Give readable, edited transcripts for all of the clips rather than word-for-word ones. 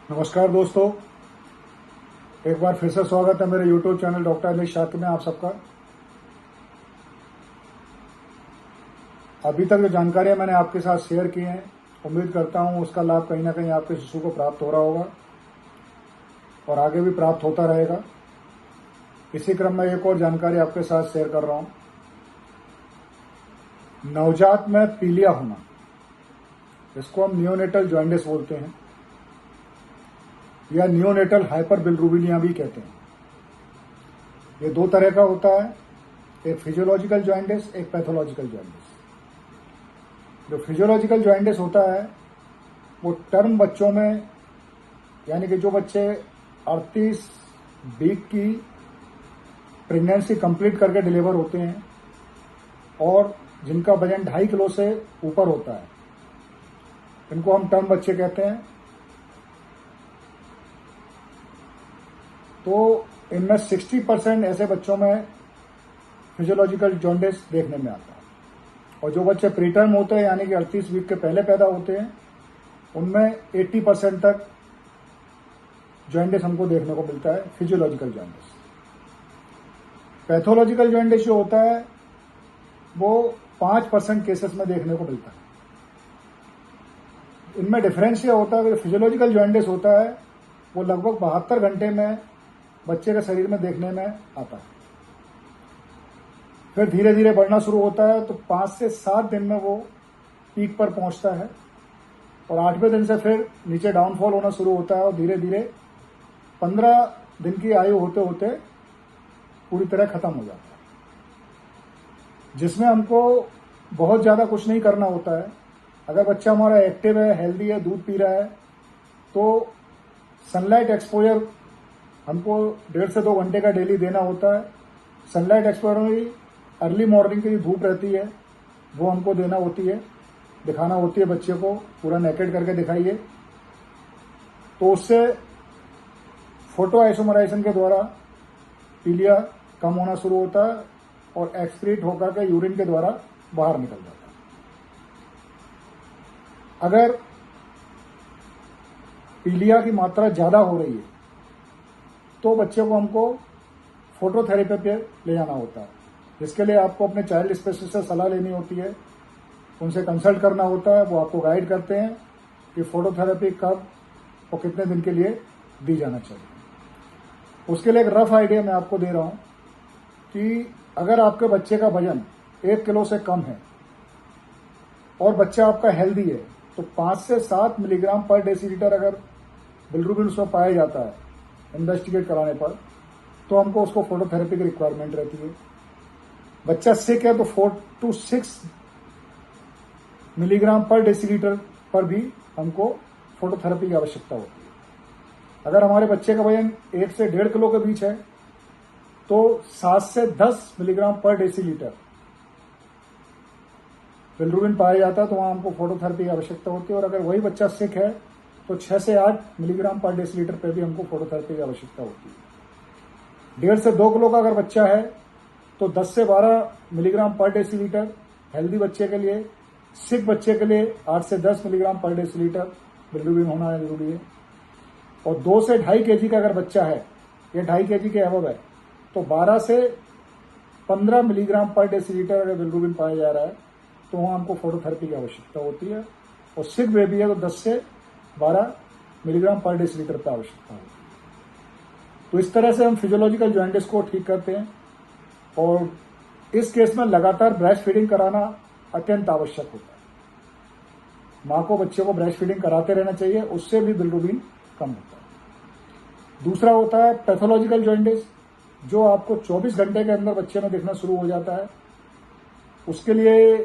नमस्कार दोस्तों, एक बार फिर से स्वागत है मेरे YouTube channel doctor Anil Shakya में आप सबका। अभी तक जो जानकारियां मैंने आपके साथ शेयर की हैं, उम्मीद करता हूं उसका लाभ कहीं ना कहीं आपके शिशु को प्राप्त हो रहा होगा और आगे भी प्राप्त होता रहेगा। इसी क्रम में एक और जानकारी आपके साथ शेयर कर रहा हूं। नवजात में पीलिया होना, इसको हम नियोनेटल जॉन्डिस बोलते हैं या नियोनेटल हाइपर बिलिरुबिनिया भी कहते हैं। ये दो तरह का होता है, एक फिजियोलॉजिकल जॉन्डिस, एक पैथोलॉजिकल जॉन्डिस। जो फिजियोलॉजिकल जॉन्डिस होता है वो टर्म बच्चों में, यानी कि जो बच्चे 38 वीक की प्रेगनेंसी कंप्लीट करके डिलीवर होते हैं और जिनका वजन 2.5 किलो से ऊपर होता है, इनको हम टर्म बच्चे कहते हैं। तो इनमें 60% ऐसे बच्चों में फिजियोलॉजिकल जॉन्डिस देखने में आता है और जो बच्चे प्रीटर्म होते हैं, यानी कि 38 वीक के पहले पैदा होते हैं, उनमें 80% तक जॉन्डिस हमको देखने को मिलता है, फिजियोलॉजिकल जॉन्डिस। पैथोलॉजिकल जॉन्डिस जो होता है वो 5% केसेस में देखने को मिलता है। इनमें डिफरेंस ये होता है कि फिजियोलॉजिकल जॉन्डिस होता है वो लगभग 72 घंटे में बच्चे के शरीर में देखने में आता है, फिर धीरे धीरे बढ़ना शुरू होता है। तो 5 से 7 दिन में वो पीक पर पहुंचता है और 8वें दिन से फिर नीचे डाउनफॉल होना शुरू होता है और धीरे धीरे 15 दिन की आयु होते होते पूरी तरह खत्म हो जाता है, जिसमें हमको बहुत ज़्यादा कुछ नहीं करना होता है। अगर बच्चा हमारा एक्टिव है, हेल्दी है, दूध पी रहा है, तो सनलाइट एक्सपोजर हमको 1.5 से 2 घंटे का डेली देना होता है। सनलाइट एक्सपोजर में भी अर्ली मॉर्निंग की जो धूप रहती है वो हमको देना होती है, दिखाना होती है बच्चे को, पूरा नेकेड करके दिखाइए। तो उससे फोटो आइसोमराइजेशन के द्वारा पीलिया कम होना शुरू होता है और एक्सक्रीट होकर के यूरिन के द्वारा बाहर निकल जाता है। अगर पीलिया की मात्रा ज़्यादा हो रही है तो बच्चे को हमको फोटोथेरेपी पे ले जाना होता है, जिसके लिए आपको अपने चाइल्ड स्पेशलिस्ट से सलाह लेनी होती है, उनसे कंसल्ट करना होता है। वो आपको गाइड करते हैं कि फोटोथेरेपी कब और कितने दिन के लिए दी जाना चाहिए। उसके लिए एक रफ आइडिया मैं आपको दे रहा हूं कि अगर आपके बच्चे का वजन 1 किलो से कम है और बच्चा आपका हेल्दी है तो 5 से 7 मिलीग्राम पर डेसीलीटर अगर बिलिरुबिन उसमें पाया जाता है इन्वेस्टिगेट कराने पर, तो हमको उसको फोटोथेरेपी की रिक्वायरमेंट रहती है। बच्चा सिक है तो 4 to 6 मिलीग्राम पर डेसीलीटर पर भी हमको फोटोथेरेपी की आवश्यकता होती है। अगर हमारे बच्चे का वजन 1 से 1.5 किलो के बीच है तो 7 से 10 मिलीग्राम पर डेसीलीटर बिलिरुबिन पाया जाता है, तो वहां हमको फोटोथेरेपी की आवश्यकता होती है। और अगर वही बच्चा सिक है तो 6 से 8 मिलीग्राम पर डेसीलीटर पे भी हमको फोटोथेरेपी की आवश्यकता होती है। 1.5 से 2 किलो का अगर बच्चा है तो 10 से 12 मिलीग्राम पर डेसीलीटर हेल्दी बच्चे के लिए, सिक बच्चे के लिए 8 से 10 मिलीग्राम पर डेसीलीटर बिलिरुबिन होना जरूरी है। और 2 से 2.5 केजी का अगर बच्चा है या 2.5 केजी के अबव है तो 12 से 15 मिलीग्राम पर डेसीलीटर अगर बिलिरुबिन पाया जा रहा है तो वहां हमको फोटोथेरेपी की आवश्यकता होती है। और सिक बेबी है तो 10 से 12 मिलीग्राम पर डेसीलीटर पर आवश्यकता होती है। तो इस तरह से हम फिजियोलॉजिकल जॉन्डिस को ठीक करते हैं और इस केस में लगातार ब्रेस्ट फीडिंग कराना अत्यंत आवश्यक होता है। माँ को बच्चे को ब्रेस्ट फीडिंग कराते रहना चाहिए, उससे भी बिलिरुबिन कम होता है। दूसरा होता है पैथोलॉजिकल जॉन्डिस, जो आपको 24 घंटे के अंदर बच्चे में दिखना शुरू हो जाता है। उसके लिए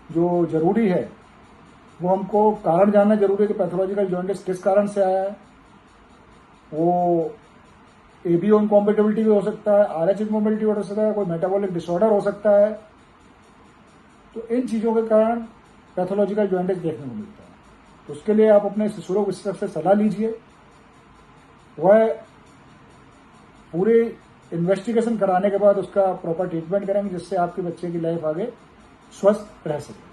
जो जरूरी है वो हमको कारण जानना जरूरी है कि पैथोलॉजिकल जॉन्डिस किस कारण से आया है। वो एबीओ इनकॉम्पेटिबिलिटी भी हो सकता है, आरएच इनकॉम्पेटिबिलिटी हो सकता है, कोई मेटाबॉलिक डिसऑर्डर हो सकता है। तो इन चीजों के कारण पैथोलॉजिकल जॉन्डिस देखने को मिलता है। तो उसके लिए आप अपने शिशु रोग विशेषज्ञ से सलाह लीजिए, वह पूरी इन्वेस्टिगेशन कराने के बाद उसका प्रॉपर ट्रीटमेंट करेंगे, जिससे आपके बच्चे की लाइफ आगे स्वस्थ रह सके।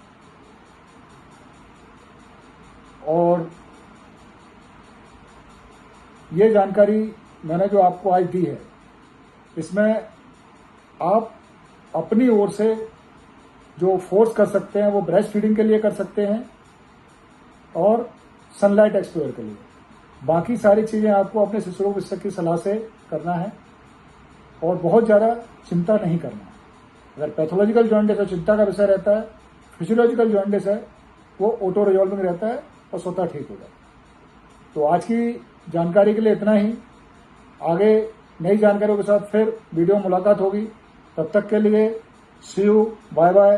और ये जानकारी मैंने जो आपको आज दी है, इसमें आप अपनी ओर से जो फोर्स कर सकते हैं वो ब्रेस्ट फीडिंग के लिए कर सकते हैं और सनलाइट एक्सपोजर के लिए। बाकी सारी चीजें आपको अपने शिशु रोग विशेषज्ञ की सलाह से करना है और बहुत ज्यादा चिंता नहीं करना है। अगर पैथोलॉजिकल जॉन्डिस है चिंता का विषय रहता है, फिजियोलॉजिकल जॉन्डिस है वो ऑटो रिजॉल्विंग रहता है और स्वतः ठीक हो जाता है। तो आज की जानकारी के लिए इतना ही। आगे नई जानकारियों के साथ फिर वीडियो मुलाकात होगी। तब तक के लिए सी यू, बाय बाय।